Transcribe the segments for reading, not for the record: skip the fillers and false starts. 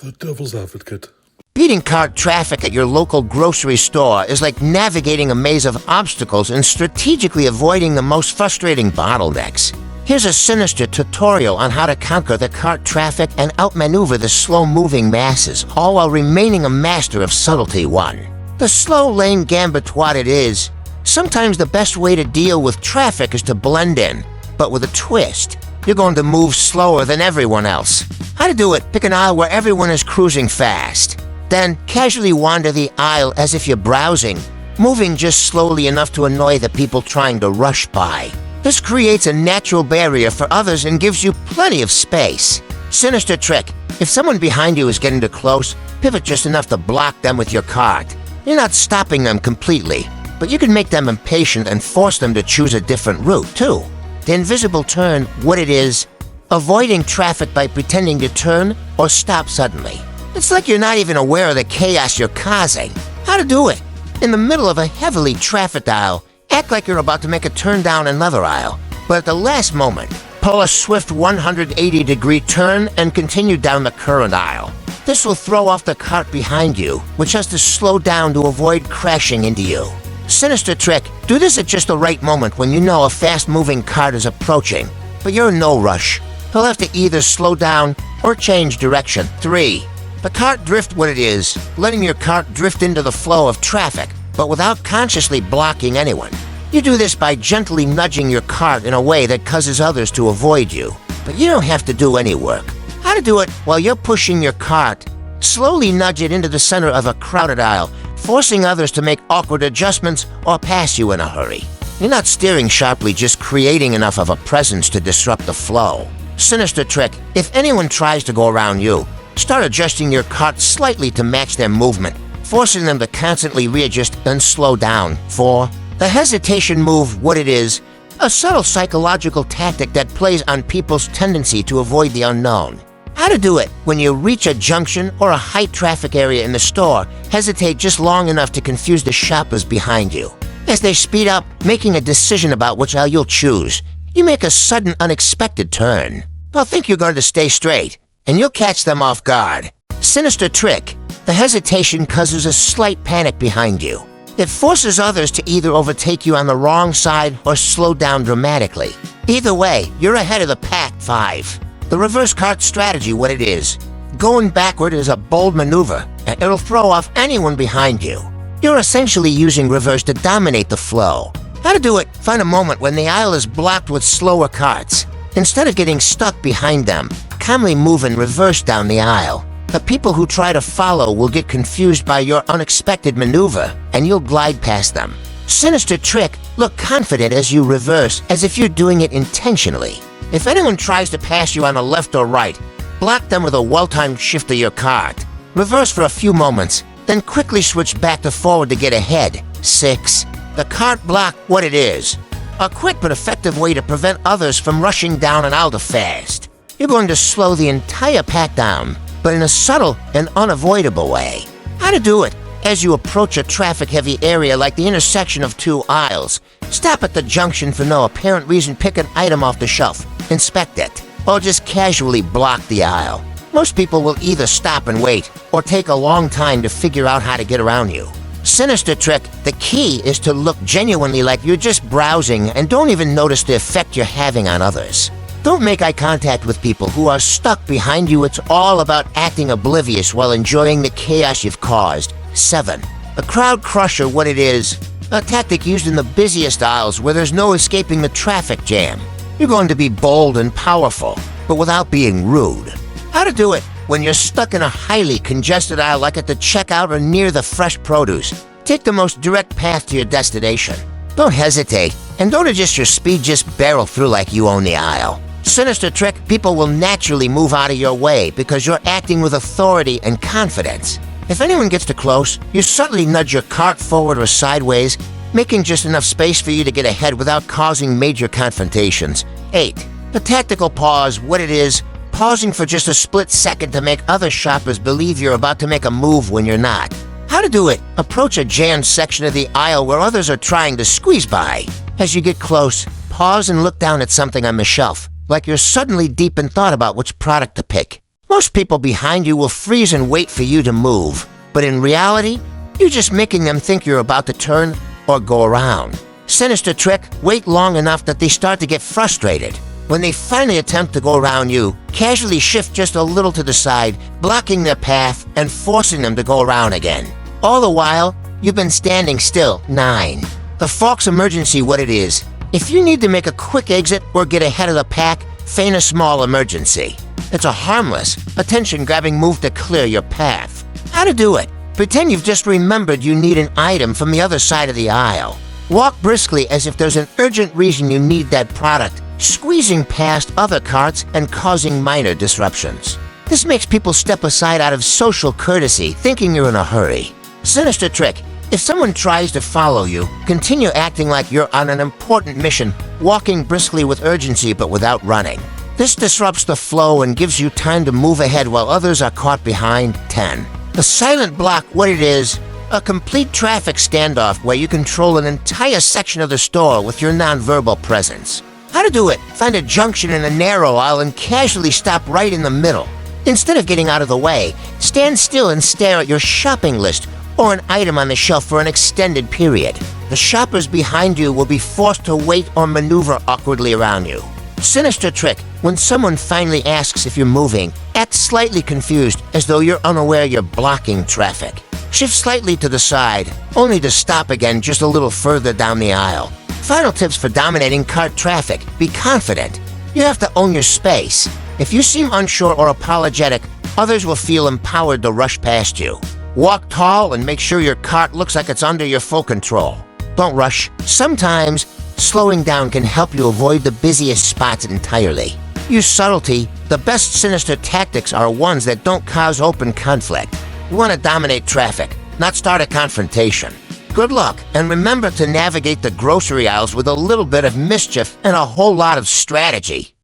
The devil's advocate. Beating cart traffic at your local grocery store is like navigating a maze of obstacles and strategically avoiding the most frustrating bottlenecks. Here's a Sinister tutorial on how to conquer the cart traffic and outmaneuver the slow-moving masses, all while remaining a master of subtlety 1. The slow lane gambit what it is. Sometimes the best way to deal with traffic is to blend in, but with a twist. You're going to move slower than everyone else. How to do it? Pick an aisle where everyone is cruising fast. Then casually wander the aisle as if you're browsing, moving just slowly enough to annoy the people trying to rush by. This creates a natural barrier for others and gives you plenty of space. Sinister trick. If someone behind you is getting too close, pivot just enough to block them with your cart. You're not stopping them completely, but you can make them impatient and force them to choose a different route, too. The invisible turn, what it is, avoiding traffic by pretending to turn or stop suddenly. It's like you're not even aware of the chaos you're causing. How to do it? In the middle of a heavily trafficked aisle, act like you're about to make a turn down another aisle, but at the last moment, pull a swift 180-degree turn and continue down the current aisle. This will throw off the cart behind you, which has to slow down to avoid crashing into you. Sinister trick. Do this at just the right moment when you know a fast-moving cart is approaching, but you're in no rush. He'll have to either slow down or change direction. 3. The cart drift what it is, letting your cart drift into the flow of traffic, but without consciously blocking anyone. You do this by gently nudging your cart in a way that causes others to avoid you, but you don't have to do any work. How to do it? While you're pushing your cart, slowly nudge it into the center of a crowded aisle, forcing others to make awkward adjustments or pass you in a hurry. You're not steering sharply, just creating enough of a presence to disrupt the flow. Sinister trick. If anyone tries to go around you, start adjusting your cart slightly to match their movement, forcing them to constantly readjust and slow down. 4. The hesitation move, what it is, a subtle psychological tactic that plays on people's tendency to avoid the unknown. How to do it? When you reach a junction or a high-traffic area in the store, hesitate just long enough to confuse the shoppers behind you. As they speed up, making a decision about which aisle you'll choose, you make a sudden, unexpected turn. They'll think you're going to stay straight, and you'll catch them off guard. Sinister trick. The hesitation causes a slight panic behind you. It forces others to either overtake you on the wrong side or slow down dramatically. Either way, you're ahead of the pack. 5. The reverse cart strategy, what it is. Going backward is a bold maneuver, and it'll throw off anyone behind you. You're essentially using reverse to dominate the flow. How to do it? Find a moment when the aisle is blocked with slower carts. Instead of getting stuck behind them, calmly move in reverse down the aisle. The people who try to follow will get confused by your unexpected maneuver, and you'll glide past them. Sinister trick. Look confident as you reverse, as if you're doing it intentionally. If anyone tries to pass you on the left or right, block them with a well-timed shift of your cart. Reverse for a few moments, then quickly switch back to forward to get ahead. 6. The cart block, what it is. A quick but effective way to prevent others from rushing down an aisle too fast. You're going to slow the entire pack down, but in a subtle and unavoidable way. How to do it? As you approach a traffic-heavy area like the intersection of two aisles, stop at the junction for no apparent reason, pick an item off the shelf, inspect it, or just casually block the aisle. Most people will either stop and wait, or take a long time to figure out how to get around you. Sinister trick. The key is to look genuinely like you're just browsing and don't even notice the effect you're having on others. Don't make eye contact with people who are stuck behind you. It's all about acting oblivious while enjoying the chaos you've caused. 7. The crowd crusher, what it is. A tactic used in the busiest aisles where there's no escaping the traffic jam. You're going to be bold and powerful, but without being rude. How to do it? When you're stuck in a highly congested aisle like at the checkout or near the fresh produce, take the most direct path to your destination. Don't hesitate, and don't adjust your speed, just barrel through like you own the aisle. Sinister trick. People will naturally move out of your way because you're acting with authority and confidence. If anyone gets too close, you subtly nudge your cart forward or sideways, making just enough space for you to get ahead without causing major confrontations. 8. The tactical pause, what it is. Pausing for just a split second to make other shoppers believe you're about to make a move when you're not. How to do it? Approach a jammed section of the aisle where others are trying to squeeze by. As you get close, pause and look down at something on the shelf, like you're suddenly deep in thought about which product to pick. Most people behind you will freeze and wait for you to move, but in reality, you're just making them think you're about to turn or go around. Sinister trick, wait long enough that they start to get frustrated. When they finally attempt to go around you, casually shift just a little to the side, blocking their path and forcing them to go around again. All the while, you've been standing still. 9. The Fox emergency what it is. If you need to make a quick exit or get ahead of the pack, feign a small emergency. It's a harmless, attention-grabbing move to clear your path. How to do it? Pretend you've just remembered you need an item from the other side of the aisle. Walk briskly as if there's an urgent reason you need that product, squeezing past other carts and causing minor disruptions. This makes people step aside out of social courtesy, thinking you're in a hurry. Sinister trick. If someone tries to follow you, continue acting like you're on an important mission, walking briskly with urgency but without running. This disrupts the flow and gives you time to move ahead while others are caught behind. 10. The silent block what it is. A complete traffic standoff where you control an entire section of the store with your nonverbal presence. How to do it? Find a junction in a narrow aisle and casually stop right in the middle. Instead of getting out of the way, stand still and stare at your shopping list or an item on the shelf for an extended period. The shoppers behind you will be forced to wait or maneuver awkwardly around you. Sinister trick. When someone finally asks if you're moving, act slightly confused as though you're unaware you're blocking traffic. Shift slightly to the side, only to stop again just a little further down the aisle. Final tips for dominating cart traffic. Be confident. You have to own your space. If you seem unsure or apologetic, others will feel empowered to rush past you. Walk tall and make sure your cart looks like it's under your full control. Don't rush. Sometimes, slowing down can help you avoid the busiest spots entirely. Use subtlety. The best sinister tactics are ones that don't cause open conflict. You want to dominate traffic, not start a confrontation. Good luck, and remember to navigate the grocery aisles with a little bit of mischief and a whole lot of strategy.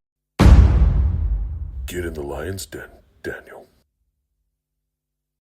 Get in the lion's den, Daniel.